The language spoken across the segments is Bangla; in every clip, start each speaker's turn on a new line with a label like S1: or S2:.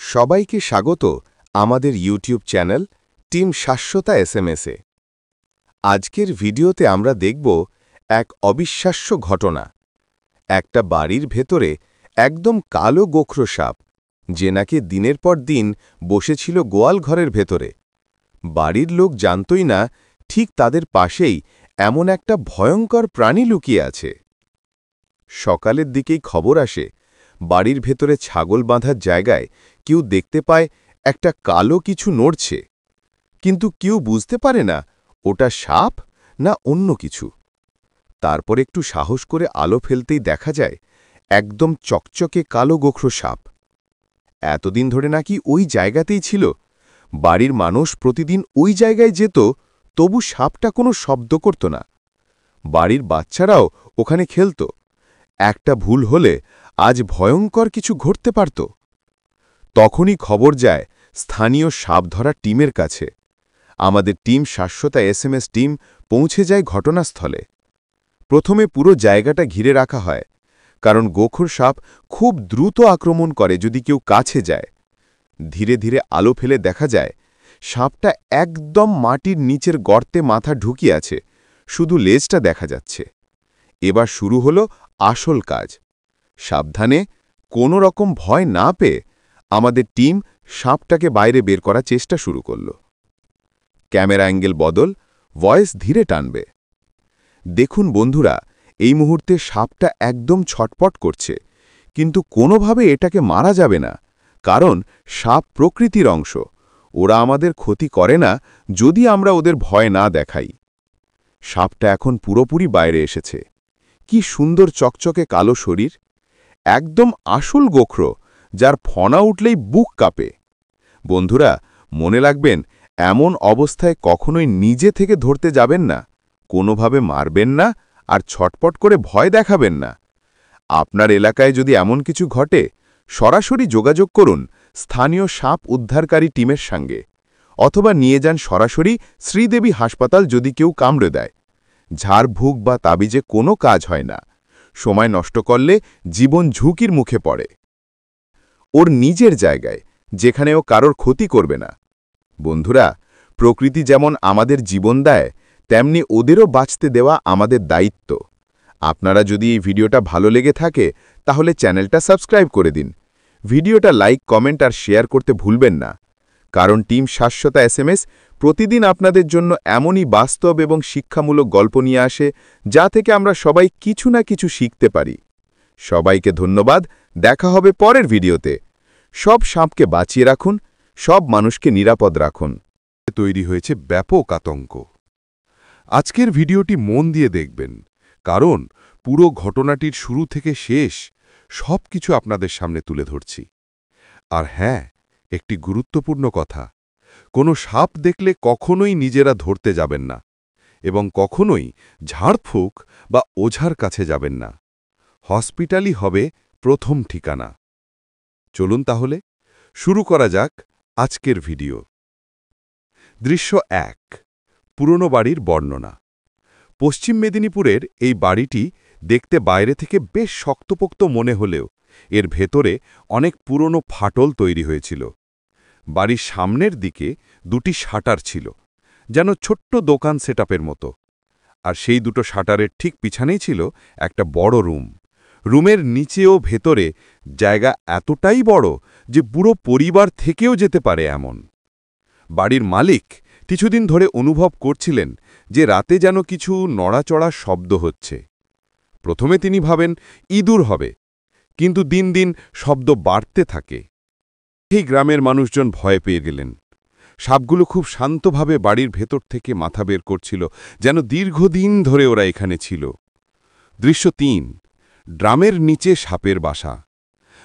S1: সবাইকে স্বাগত আমাদের ইউটিউব চ্যানেল টিম শাশ্বতা এসএমএস-এ। আজকের ভিডিওতে আমরা দেখব এক অবিশ্বাস্য ঘটনা। একটা বাড়ির ভেতরে একদম কালো গোখরো সাপ, যে নাকি দিনের পর দিন বসেছিল গোয়াল ঘরের ভেতরে। বাড়ির লোক জানতই না ঠিক তাদের পাশেই এমন একটা ভয়ঙ্কর প্রাণী লুকিয়ে আছে। সকালের দিকেই খবর আসে, বাড়ির ভেতরে ছাগল বাঁধার জায়গায় কেউ দেখতে পায় একটা কালো কিছু নড়ছে, কিন্তু কেউ বুঝতে পারে না ওটা সাপ না অন্য কিছু। তারপর একটু সাহস করে আলো ফেলতেই দেখা যায় একদম চকচকে কালো গোখরো সাপ। এতদিন ধরে নাকি ওই জায়গাতেই ছিল। বাড়ির মানুষ প্রতিদিন ওই জায়গায় যেত, তবু সাপটা কোনো শব্দ করত না। বাড়ির বাচ্চারাও ওখানে খেলত। একটা ভুল হলে আজ ভয়ঙ্কর কিছু ঘটতে পারত। তখনই খবর যায় স্থানীয় সাপ ধরা টিমের কাছে। আমাদের টিম শাশ্বতা এসএমএস টিম পৌঁছে যায় ঘটনাস্থলে। প্রথমে পুরো জায়গাটা ঘিরে রাখা হয়, কারণ গোখর সাপ খুব দ্রুত আক্রমণ করে যদি কেউ কাছে যায়। ধীরে ধীরে আলো ফেলে দেখা যায় সাপটা একদম মাটির নিচের গর্তে মাথা ঢুকিয়ে আছে, শুধু লেজটা দেখা যাচ্ছে। এবার শুরু হলো আসল কাজ। সাবধানে, কোনো রকম ভয় না পেয়ে আমাদের টিম সাপটাকে বাইরে বের করার চেষ্টা শুরু করল। ক্যামেরা অ্যাঙ্গেল বদল, ভয়েস ধীরে টানবে। দেখুন বন্ধুরা, এই মুহূর্তে সাপটা একদম ছটপট করছে, কিন্তু কোনোভাবে এটাকে মারা যাবে না, কারণ সাপ প্রকৃতির অংশ। ওরা আমাদের ক্ষতি করে না যদি আমরা ওদের ভয় না দেখাই। সাপটা এখন পুরোপুরি বাইরে এসেছে। কি সুন্দর চকচকে কালো শরীর, একদম আসল গোখরো, যার ফনা উঠলেই বুক কাঁপে। বন্ধুরা, মনে রাখবেন, এমন অবস্থায় কখনোই নিজে থেকে ধরতে যাবেন না, কোনোভাবে মারবেন না, আর ছটপট করে ভয় দেখাবেন না। আপনার এলাকায় যদি এমন কিছু ঘটে, সরাসরি যোগাযোগ করুন স্থানীয় সাপ উদ্ধারকারী টিমের সঙ্গে, অথবা নিয়ে যান সরাসরি শ্রীদেবী হাসপাতাল যদি কেউ কামড়ে দেয়। ঝাড়ফুঁক বা তাবিজে কোনো কাজ হয় না। সময় নষ্ট করলে জীবন ঝুঁকির মুখে পড়ে। ওর নিজের জায়গায়, যেখানে ও কারোর ক্ষতি করবে না। বন্ধুরা, প্রকৃতি যেমন আমাদের জীবন দেয়, তেমনি ওদেরও বাঁচতে দেওয়া আমাদের দায়িত্ব। আপনারা যদি এই ভিডিওটা ভালো লেগে থাকে, তাহলে চ্যানেলটা সাবস্ক্রাইব করে দিন। ভিডিওটা লাইক, কমেন্ট আর শেয়ার করতে ভুলবেন না, কারণ টিম শাশ্বতা এসএমএস প্রতিদিন আপনাদের জন্য এমনই বাস্তব এবং শিক্ষামূলক গল্প নিয়ে আসে, যা থেকে আমরা সবাই কিছু না কিছু শিখতে পারি। সবাইকে ধন্যবাদ। দেখা হবে পরের ভিডিওতে। সব সাপকে বাঁচিয়ে রাখুন, সব মানুষকে নিরাপদ রাখুন।
S2: তৈরি হয়েছে ব্যাপক আতঙ্ক। আজকের ভিডিওটি মন দিয়ে দেখবেন, কারণ পুরো ঘটনাটির শুরু থেকে শেষ সবকিছু আপনাদের সামনে তুলে ধরছি। আর হ্যাঁ, একটি গুরুত্বপূর্ণ কথা, কোনো সাপ দেখলে কখনোই নিজেরা ধরতে যাবেন না, এবং কখনোই ঝাড়ফুঁক বা ওঝার কাছে যাবেন না। হসপিটালই হবে প্রথম ঠিকানা। চলুন তাহলে শুরু করা যাক আজকের ভিডিও। দৃশ্য ১। পুরনো বাড়ির বর্ণনা। পশ্চিম মেদিনীপুরের এই বাড়িটি দেখতে বাইরে থেকে বেশ শক্তপোক্ত মনে হলেও এর ভেতরে অনেক পুরনো ফাটল তৈরি হয়েছিল। বাড়ির সামনের দিকে দুটি শাটার ছিল, যেন ছোট্ট দোকান সেটআপের মতো। আর সেই দুটো শাটারের ঠিক পিছনেই ছিল একটা বড় রুম। রুমের নিচে ও ভেতরে জায়গা এতটাই বড় যে পুরো পরিবার থেকেও যেতে পারে এমন। বাড়ির মালিক কিছুদিন ধরে অনুভব করছিলেন যে রাতে যেন কিছু নড়াচড়া শব্দ হচ্ছে। প্রথমে তিনি ভাবেন ইঁদুর হবে, কিন্তু দিন দিন শব্দ বাড়তে থাকে। এই গ্রামের মানুষজন ভয় পেয়ে গেলেন। সাপগুলো খুব শান্তভাবে বাড়ির ভেতর থেকে মাথা বের করছিল, যেন দীর্ঘদিন ধরে ওরা এখানে ছিল। দৃশ্য ৩। ড্রামের নিচে সাপের বাসা।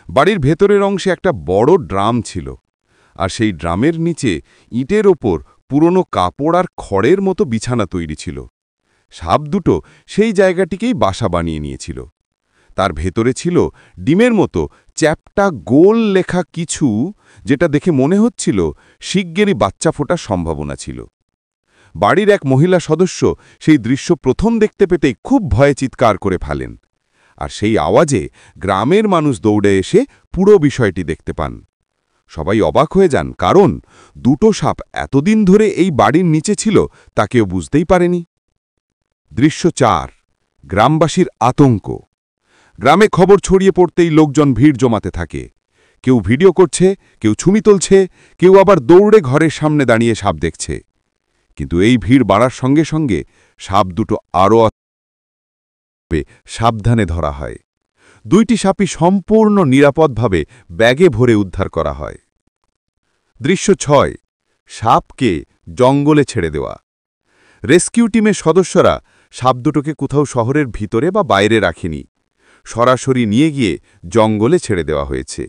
S2: বাড়ির ভেতরের অংশে একটা বড় ড্রাম ছিল, আর সেই ড্রামের নিচে ইটের ওপর পুরনো কাপড় আর খড়ের মতো বিছানা তৈরি ছিল। সাপ দুটো সেই জায়গাটিকেই বাসা বানিয়ে নিয়েছিল। তার ভেতরে ছিল ডিমের মতো চ্যাপ্টা গোল লেখা কিছু, যেটা দেখে মনে হচ্ছিল শিগগিরই বাচ্চা ফোটার সম্ভাবনা ছিল। বাড়ির এক মহিলা সদস্য সেই দৃশ্য প্রথম দেখতে পেতেই খুব ভয়ে চিৎকার করে ফেলেন, আর সেই আওয়াজে গ্রামের মানুষ দৌড়ে এসে পুরো বিষয়টি দেখতে পান। সবাই অবাক হয়ে যান, কারণ দুটো সাপ এতদিন ধরে এই বাড়ির নিচে ছিল তা কেউ বুঝতেই পারেনি। দৃশ্য 4। গ্রামবাসীর আতঙ্ক। গ্রামে খবর ছড়িয়ে পড়তেই লোকজন ভিড় জমাতে থাকে। কেউ ভিডিও করছে, কেউ ছবি তুলছে, কেউ আবার দৌড়ে ঘরের সামনে দাঁড়িয়ে সাপ দেখছে। কিন্তু এই ভিড় বাড়ার সঙ্গে সঙ্গে সাপ দুটো আরও সাবধানে ধরা হয়। দুইটি সাপই সম্পূর্ণ নিরাপদভাবে ব্যাগে ভরে উদ্ধার করা হয়। দৃশ্য 6। সাপকে জঙ্গলে ছেড়ে দেওয়া। রেস্কিউ টিমের সদস্যরা সাপ দুটোকে কোথাও শহরের ভিতরে বা বাইরে রাখেনি, সরাসরি নিয়ে গিয়ে জঙ্গলে ছেড়ে দেওয়া হয়েছে।